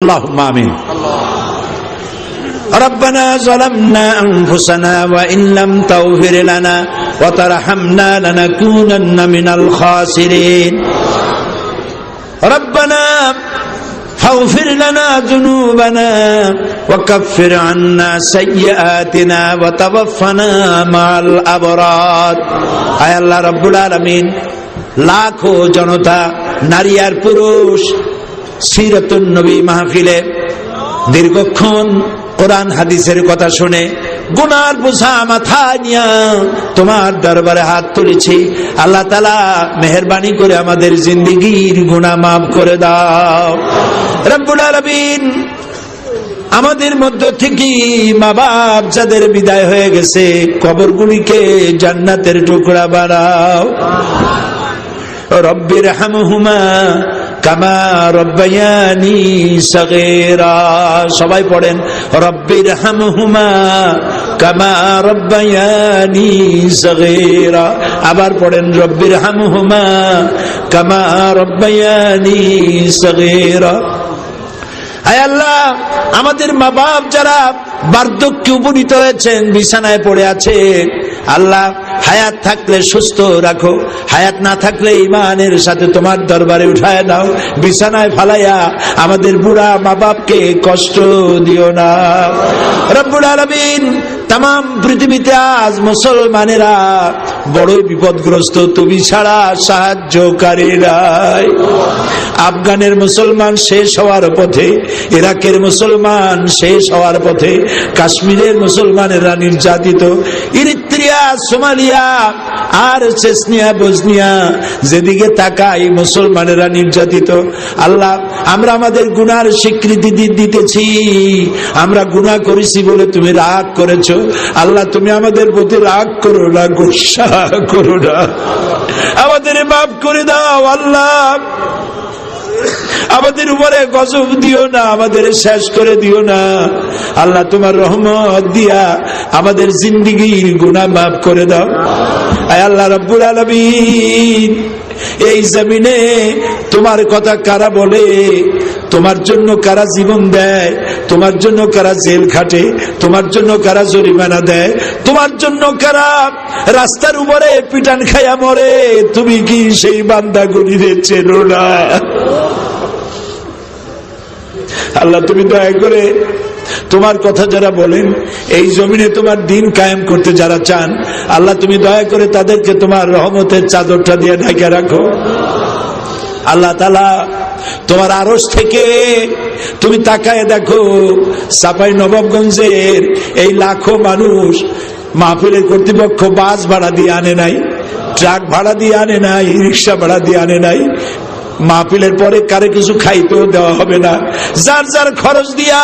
اللهم آمين. ربنا ظلمنا أنفسنا وإن لم تغفر لنا وترحمنا لنكونن من الخاسرين. ربنا فاغفر لنا ذنوبنا وكفر عنا سيئاتنا وتوفنا مع الأبرار. আয় আল্লাহ রব্বুল আলামিন, লাখো জনতা নারী আর পুরুষ সিরাতুন নবী মাহফিলে দীর্ঘক্ষণ কোরআন হাদিসের কথা শুনে গুনার বোঝা মাথায় নিয়ে তোমার দরবারে হাত তুলেছি। আল্লাহ তাআলা মেহেরবানি করে আমাদের জিন্দেগীর গুনাহ মাফ করে দাও রব্বুল আলামিন। আমাদের মধ্য থেকে মা বাপ যাদের বিদায় হয়ে গেছে, কবরগুলিকে জান্নাতের টুকরা বানাও। রব্বির হামহুমা কামা রব্বায়ানি সগীরা। সবাই পড়েন রব্বির হামহুমা কামা রব্বায়ানি সগীরা। আবার পড়েন রব্বির হামহুমা কামা রব্বায়ানি সগীরা। আয় আল্লাহ, আমাদের মা বাপ যারা বার্ধক্যে উপনীত হয়েছেন, বিছানায় পড়ে আছে, আল্লাহ হায়াত থাকলে সুস্থ রাখো, হায়াত না থাকলে ঈমানের সাথে তোমার দরবারে উঠায় নাও। বিছানায় ফালাইয়া আমাদের বুড়া মা বাপকে কষ্ট দিও না রব্বুল আলামিন। তাম পৃথিবীতে আজ মুসলমানেরা বড়ই বিপদগ্রস্ত, তুমি ছাড়া সাহায্যকারী নাই। আফগানের মুসলমান শেষ হওয়ার পথে, ইরাকের মুসলমান শেষ হওয়ার পথে, কাশ্মীরের মুসলমানেরা নির্যাতিত, ইরিত্রিয়া, সোমালিয়া আর চেচনিয়া, বসনিয়া, যেদিকে তাকাই মুসলমানেরা নির্যাতিত। আল্লাহ, আমরা আমাদের গুনার স্বীকৃতি দিতেছি, আমরা গুনাহ করেছি বলে তুমি রাগ করেছো। আল্লাহ, তুমি আমাদের প্রতি রাগ করো না, গুসা করো না, আমাদের মাফ করে দাও। আল্লাহ, আমাদের উপরে গজব দিও না, আমাদের শেষ করে দিও না। আল্লাহ, তোমার রহমত দিয়া আমাদের জিন্দেগীর গুনাহ মাফ করে দাও। আয় আল্লাহ রব্বুল আলামিন, এই জমিনে তোমার কথা কারা বলে, তোমার জন্য কারা জীবন দেয়, তোমার জন্য কারা জেল খাটে, তোমার জন্য কারা জরিমানা দেয়, তোমার জন্য কারা রাস্তার উপরে পিটান খাইয়া মরে, তুমি কি সেই বান্দাগুলিরে চেনো না? আল্লাহ, তুমি দয়া করে তোমার কথা যারা বলেন, এই জমিনে তোমার দিন কায়েম করতে যারা চান, আল্লাহ তুমি দয়া করে তাদেরকে তোমার রহমতের চাদরটা দিয়ে ঢাকে রাখো। আল্লাহ তাআলা, তোমার আরশ থেকে তুমি তাকায় দেখো, চাঁপাই নবাবগঞ্জের এই লাখো মানুষ মাহফিলের কর্তৃপক্ষ বাস ভাড়া দিয়ে আনে নাই, ট্রাক ভাড়া দিয়ে আনে নাই, রিক্সা ভাড়া দিয়ে আনে নাই। মাহফিলের পরে কারে কিছু খাইতেও দেওয়া হবে না। যার যার খরচ দিয়া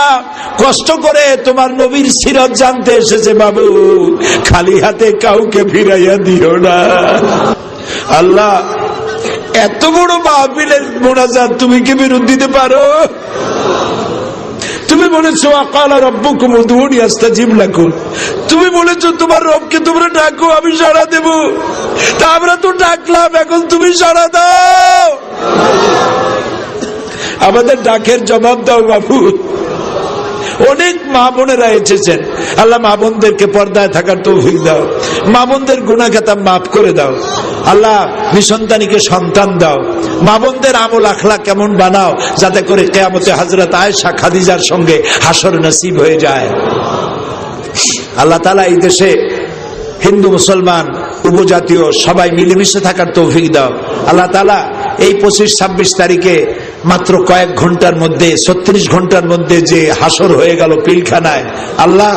কষ্ট করে তোমার নবীর সিরত জানতে এসেছে, বাবু খালি হাতে কাউকে ফিরাইয়া দিও না। আল্লাহ, এত বড় মাহফিলের মোনাজাত তুমি কি বিরোধ দিতে পারো? তুমি বলেছো ওয়াকালা রাব্বুকুম উদউনি আস্তাজিব লাকুম, তুমি বলেছো তোমার রবকে তোমরা ডাকো, আমি সাড়া দেব। তা আমরা তো ডাকলাম, এখন তুমি সাড়া দাও, আমাদের ডাকের জবাব দাও বাবু। অনেক মা বোনেরা এসেছেন, আল্লাহ মা বোনদেরকে পর্দায় থাকার তৌফিক দাও, মা বোনদের গুনাহ খাতা মাফ করে দাও। আল্লাহ, নিঃসন্তানীকে সন্তান দাও, মা বোনদের আমল আখলাক কেমন বানাও, যাতে করে কিয়ামতে হযরত আয়েশা খাদিজার সঙ্গে হাসর নসিব হয়ে যায়। আল্লাহ তাআলা এই দেশে হিন্দু মুসলমান উপজাতীয় সবাই মিলেমিশে থাকার তৌফিক দাও। আল্লাহ তাআলা, এই 25-26 তারিখে মাত্র কয়েক ঘন্টার মধ্যে, 36 ঘন্টার মধ্যে যে হাসর হয়ে গেল পিলখানায়, আল্লাহ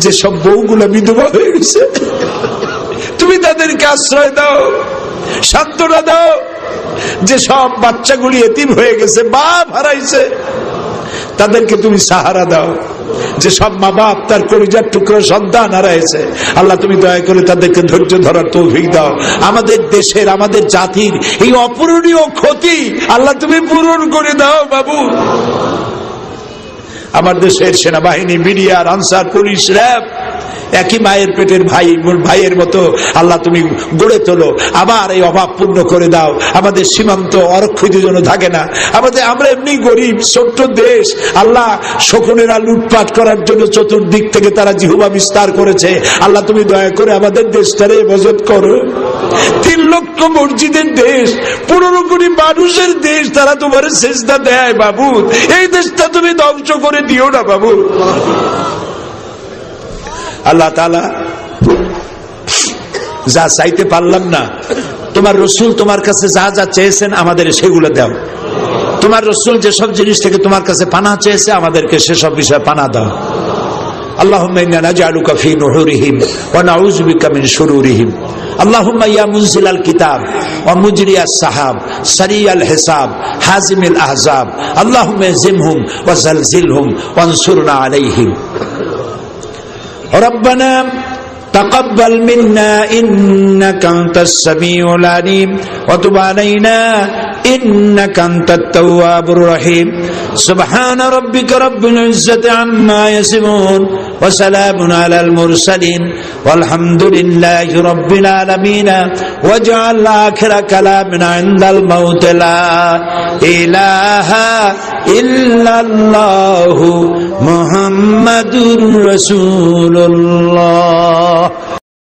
যে সব বউগুলো বিধবা হয়ে গেছে, তুমি তাদেরকে আশ্রয় দাও, সান্ত্বনা দাও। যে সব বাচ্চাগুলি এতিম হয়ে গেছে, বাপ হারাইছে, তাদেরকে তুমি সাহারা দাও। যে সব মা বাপ তার কলিজার টুকরো সন্তান হারাইছে, আল্লাহ তুমি দয়া করে তাদেরকে ধৈর্য ধরার তৌফিক দাও। আমাদের দেশের, আমাদের জাতির এই অপূরণীয় ক্ষতি আল্লাহ তুমি পূরণ করে দাও বাবু। আমার দেশের সেনাবাহিনী, বিডিআর, আনসার, পুলিশ, র্যাব একই মায়ের পেটের ভাইয়ের মতো আল্লাহ তুমি গড়ে তোলো, আবার এই অভাব পূর্ণ করে দাও। আমাদের সীমান্ত অরক্ষিত যেন থাকে না। আমরা এমনি গরিব, ছোট্ট দেশ। আল্লাহ, শকুনেরা লুটপাট করার জন্য চতুর্দিক থেকে তারা জিহ্বা বিস্তার করেছে। আল্লাহ তুমি দয়া করে আমাদের দেশটারে হেফাজত করো। 3 লক্ষ মসজিদের দেশ, 15 কোটি মানুষের দেশ, তারা তোমার সেজদা দেয় বাবু। এই দেশটা তুমি ধ্বংস করে দিও না বাবু। আল্লাহ তাআলা, যা চাইতে পারলাম না, তোমার রসুল তোমার কাছে যা যা চেয়েছেন আমাদের সেগুলো দাও। তোমার রসুল যেসব জিনিস থেকে তোমার কাছে পানা চেয়েছে আমাদেরকে সেসব বিষয়ে পানা দাও। اللهم إنا نجعلك في نحورهم ونعوذ بك من شرورهم اللهم يا منزل الكتاب ومجري السحاب سريع الحساب حازم الأحزاب اللهم اهزمهم وزلزلهم وانصرنا عليهم ربنا تقبل منا إنك أنت السميع العليم وتب علينا إنك أنت التواب الرحيم سبحان ربك رب العزة عما يصفون وسلام على المرسلين والحمد لله رب العالمين واجعل آخر كلامنا عند الموت لا إله إلا الله محمد رسول الله